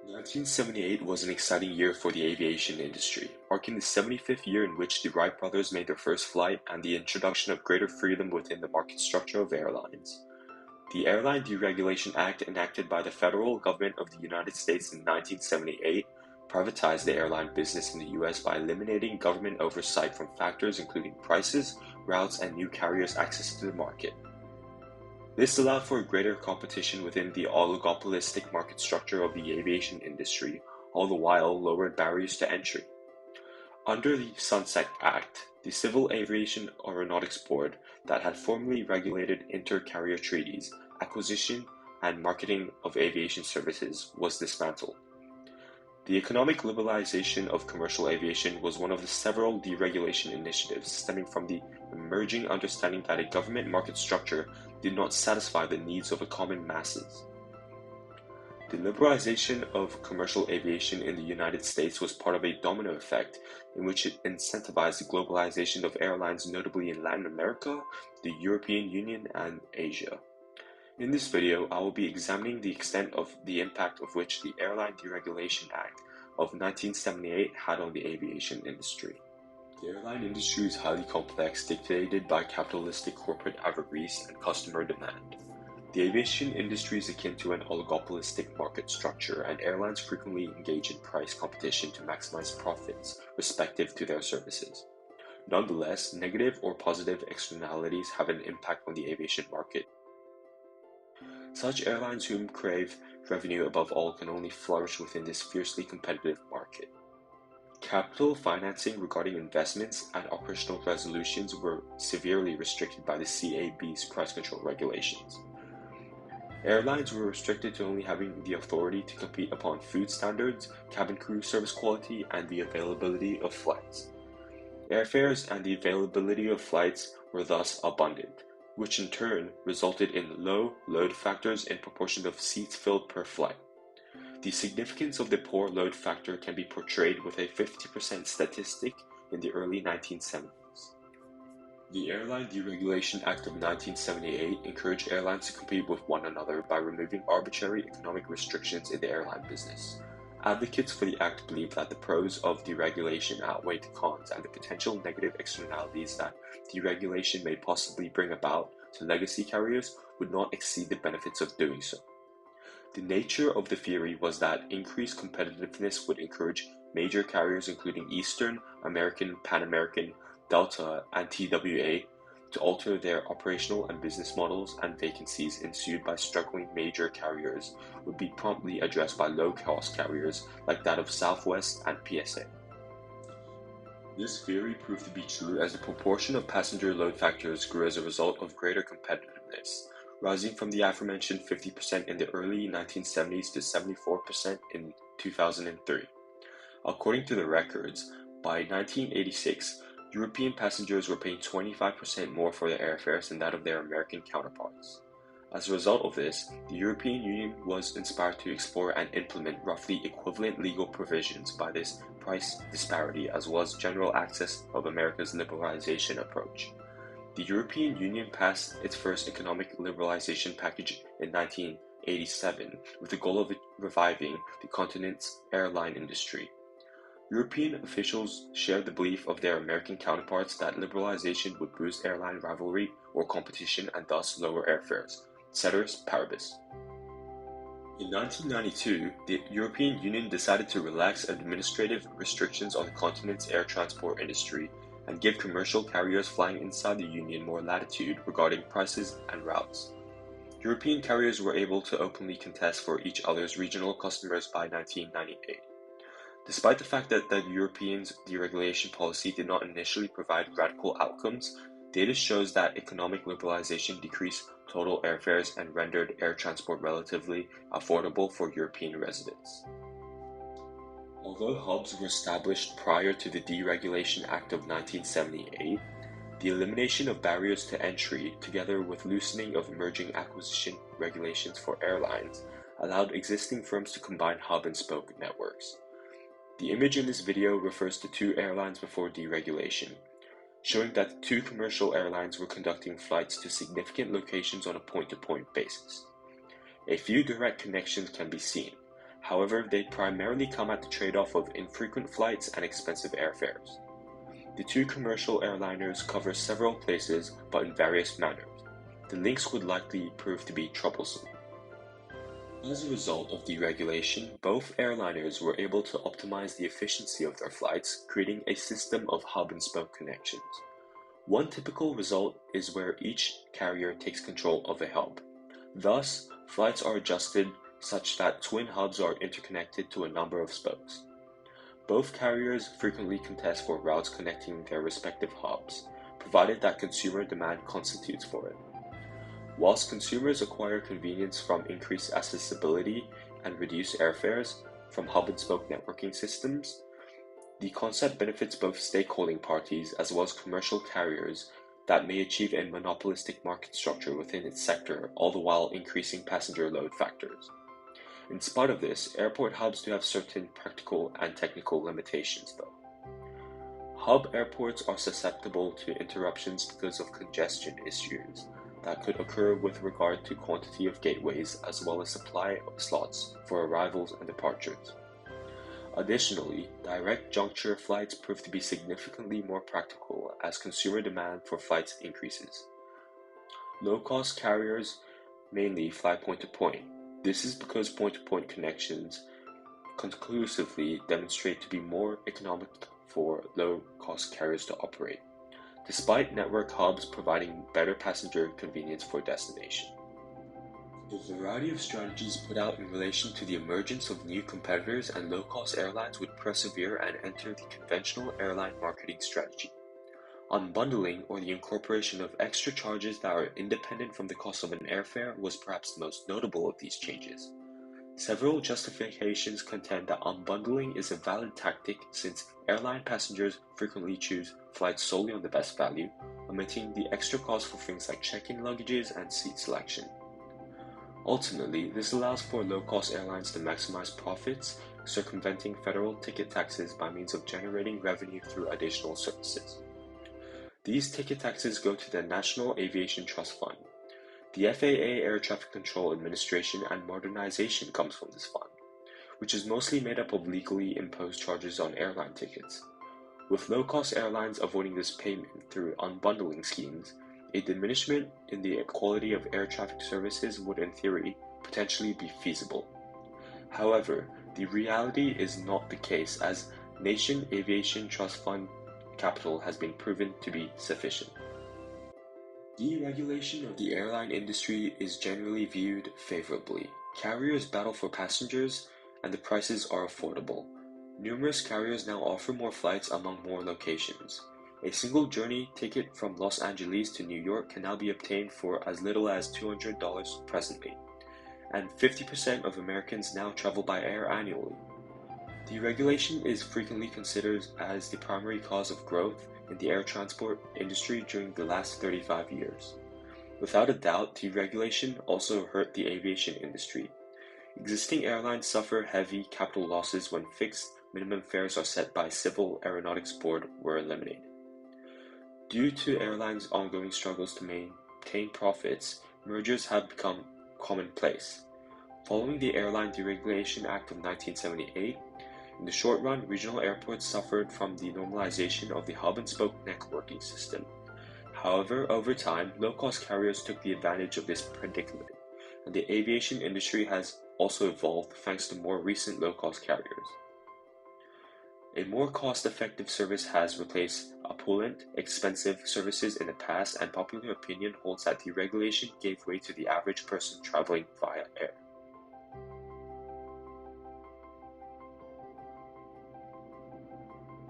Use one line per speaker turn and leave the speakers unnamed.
1978 was an exciting year for the aviation industry, marking the 75th year in which the Wright brothers made their first flight and the introduction of greater freedom within the market structure of airlines. The Airline Deregulation Act, enacted by the federal government of the United States in 1978, privatized the airline business in the U.S. by eliminating government oversight from factors including prices, routes, and new carriers' access to the market. This allowed for greater competition within the oligopolistic market structure of the aviation industry, all the while lowered barriers to entry. Under the Sunset Act, the Civil Aviation Aeronautics Board that had formerly regulated inter-carrier treaties, acquisition, and marketing of aviation services was dismantled. The economic liberalization of commercial aviation was one of the several deregulation initiatives stemming from the emerging understanding that a government market structure did not satisfy the needs of the common masses. The liberalization of commercial aviation in the United States was part of a domino effect in which it incentivized the globalization of airlines, notably in Latin America, the European Union, and Asia. In this video, I will be examining the extent of the impact of which the Airline Deregulation Act of 1978 had on the aviation industry. The airline industry is highly complex, dictated by capitalistic corporate avarice and customer demand. The aviation industry is akin to an oligopolistic market structure, and airlines frequently engage in price competition to maximize profits respective to their services. Nonetheless, negative or positive externalities have an impact on the aviation market. Such airlines whom crave revenue above all can only flourish within this fiercely competitive market. Capital financing regarding investments and operational resolutions were severely restricted by the CAB's price control regulations. Airlines were restricted to only having the authority to compete upon food standards, cabin crew service quality, and the availability of flights. Airfares and the availability of flights were thus abundant, which in turn resulted in low load factors in proportion of seats filled per flight. The significance of the poor load factor can be portrayed with a 50% statistic in the early 1970s. The Airline Deregulation Act of 1978 encouraged airlines to compete with one another by removing arbitrary economic restrictions in the airline business. Advocates for the act believe that the pros of deregulation outweigh the cons, and the potential negative externalities that deregulation may possibly bring about to legacy carriers would not exceed the benefits of doing so. The nature of the theory was that increased competitiveness would encourage major carriers including Eastern, American, Pan American, Delta, and TWA to alter their operational and business models, and vacancies ensued by struggling major carriers would be promptly addressed by low-cost carriers like that of Southwest and PSA. This theory proved to be true as the proportion of passenger load factors grew as a result of greater competitiveness, rising from the aforementioned 50% in the early 1970s to 74% in 2003. According to the records, by 1986, European passengers were paying 25% more for their airfares than that of their American counterparts. As a result of this, the European Union was inspired to explore and implement roughly equivalent legal provisions by this price disparity, as well as general access of America's liberalization approach. The European Union passed its first economic liberalization package in 1987 with the goal of reviving the continent's airline industry. European officials shared the belief of their American counterparts that liberalization would boost airline rivalry or competition and thus lower airfares, ceteris paribus. In 1992, the European Union decided to relax administrative restrictions on the continent's air transport industry and give commercial carriers flying inside the Union more latitude regarding prices and routes. European carriers were able to openly contest for each other's regional customers by 1998. Despite the fact that the Europeans' deregulation policy did not initially provide radical outcomes, data shows that economic liberalization decreased total airfares and rendered air transport relatively affordable for European residents. Although hubs were established prior to the Deregulation Act of 1978, the elimination of barriers to entry, together with loosening of emerging acquisition regulations for airlines, allowed existing firms to combine hub and spoke networks. The image in this video refers to two airlines before deregulation, showing that two commercial airlines were conducting flights to significant locations on a point-to-point basis. A few direct connections can be seen. However, they primarily come at the trade-off of infrequent flights and expensive airfares. The two commercial airliners cover several places, but in various manners. The links would likely prove to be troublesome. As a result of deregulation, both airliners were able to optimize the efficiency of their flights, creating a system of hub-and-spoke connections. One typical result is where each carrier takes control of a hub. Thus, flights are adjusted such that twin hubs are interconnected to a number of spokes. Both carriers frequently contest for routes connecting their respective hubs, provided that consumer demand constitutes for it. Whilst consumers acquire convenience from increased accessibility and reduced airfares from hub-and-spoke networking systems, the concept benefits both stakeholding parties as well as commercial carriers that may achieve a monopolistic market structure within its sector, all the while increasing passenger load factors. In spite of this, airport hubs do have certain practical and technical limitations, though. Hub airports are susceptible to interruptions because of congestion issues that could occur with regard to quantity of gateways as well as supply slots for arrivals and departures. Additionally, direct juncture flights prove to be significantly more practical as consumer demand for flights increases. Low-cost carriers mainly fly point-to-point. This is because point-to-point connections conclusively demonstrate to be more economic for low-cost carriers to operate, despite network hubs providing better passenger convenience for destination. The variety of strategies put out in relation to the emergence of new competitors and low-cost airlines would persevere and enter the conventional airline marketing strategy. Unbundling, or the incorporation of extra charges that are independent from the cost of an airfare, was perhaps the most notable of these changes. Several justifications contend that unbundling is a valid tactic since airline passengers frequently choose flights solely on the best value, omitting the extra cost for things like check-in luggages and seat selection. Ultimately, this allows for low-cost airlines to maximize profits, circumventing federal ticket taxes by means of generating revenue through additional services. These ticket taxes go to the National Aviation Trust Fund. The FAA Air Traffic Control Administration and modernization comes from this fund, which is mostly made up of legally imposed charges on airline tickets. With low-cost airlines avoiding this payment through unbundling schemes, a diminishment in the quality of air traffic services would, in theory, potentially be feasible. However, the reality is not the case, as Nation Aviation Trust Fund capital has been proven to be sufficient. Deregulation of the airline industry is generally viewed favorably. Carriers battle for passengers, and the prices are affordable. Numerous carriers now offer more flights among more locations. A single journey ticket from Los Angeles to New York can now be obtained for as little as $200 presently, and 50% of Americans now travel by air annually. Deregulation is frequently considered as the primary cause of growth in the air transport industry during the last 35 years. Without a doubt, deregulation also hurt the aviation industry. Existing airlines suffer heavy capital losses when fixed minimum fares are set by Civil Aeronautics Board were eliminated. Due to airlines' ongoing struggles to maintain profits, mergers have become commonplace. Following the Airline Deregulation Act of 1978, in the short run, regional airports suffered from the normalization of the hub-and-spoke networking system. However, over time, low-cost carriers took the advantage of this predicament, and the aviation industry has also evolved thanks to more recent low-cost carriers. A more cost-effective service has replaced opulent, expensive services in the past, and popular opinion holds that deregulation gave way to the average person traveling via air.